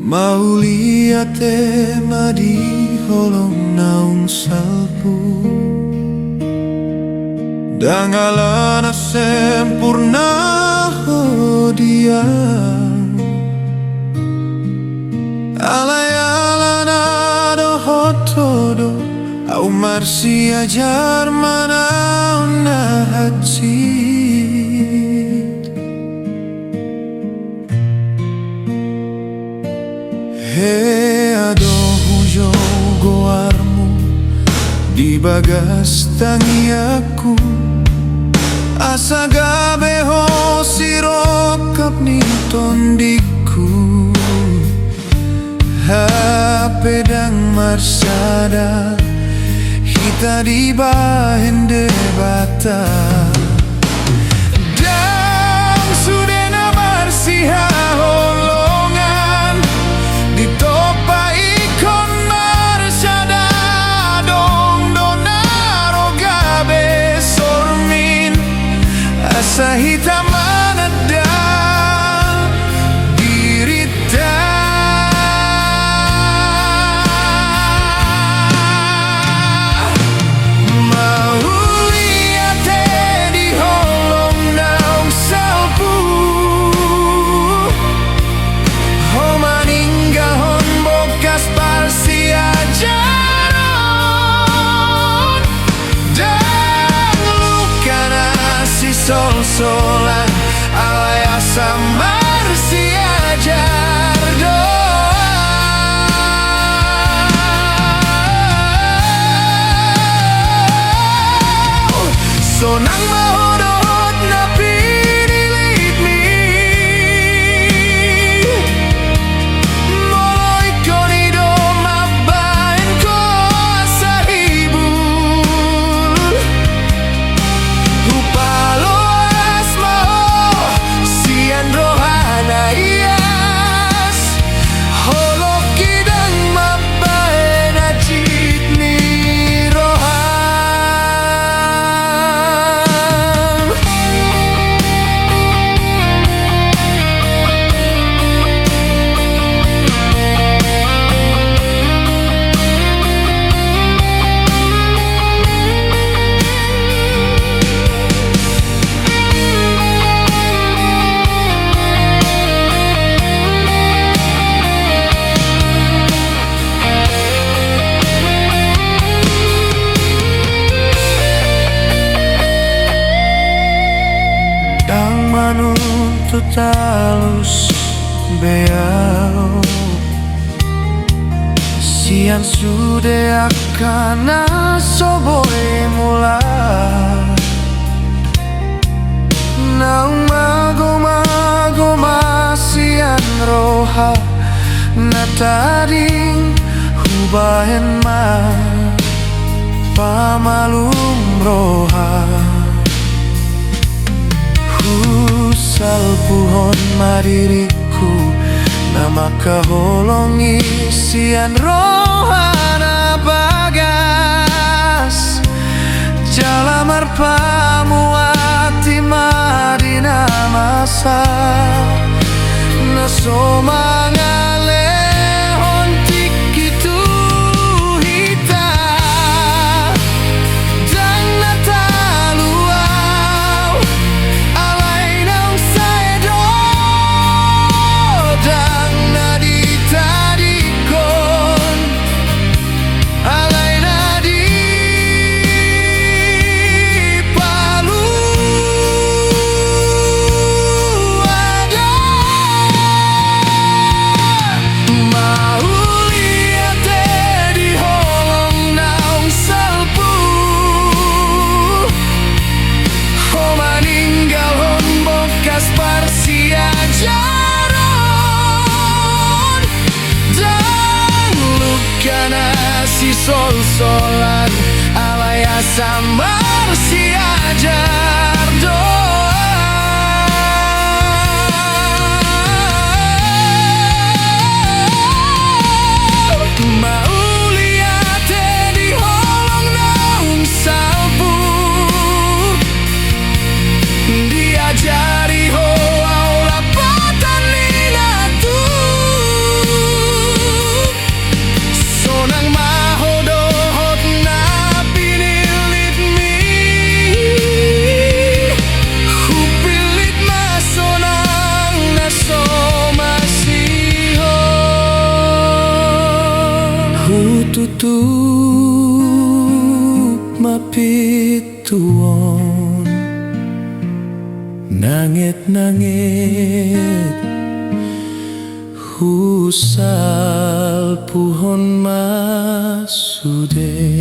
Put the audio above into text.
Mau lihat tema di holong naung salpu Dangalana sempurna dia Alayalana do hotodo Au marsi ajar mana na hatsit He ado hujo goarmu Di bagas tangi aku Asa gabe ho sirokap ni tondiku Ha pedang marsada Hita di bahen debata Dang sudena marsiha holongan Ditopa ikon marsada Dong donaro gabe sormin Asa hita manada dirita Sol-solan alaya samar si ajar doa Sonang mahodot napi dilit mi Moloi konido mabain ko asahibul Upalo Manuntut halus beau Sian sudah akan asoboy mulai Naung mago sian roha Na tading hubahen ma Pamalum roha Sal puhon maririku Nama kaholongi sian rohana bagas Jalamar pamuati madina masa Nasomangale hontik itu hita Dan nataluau Sol-solan alaya samar si ajar doa Mau lihat di holong naung salpu Diajari hoa lapatan nina tu tutup mapituon nangit-nangit husal puhon masude.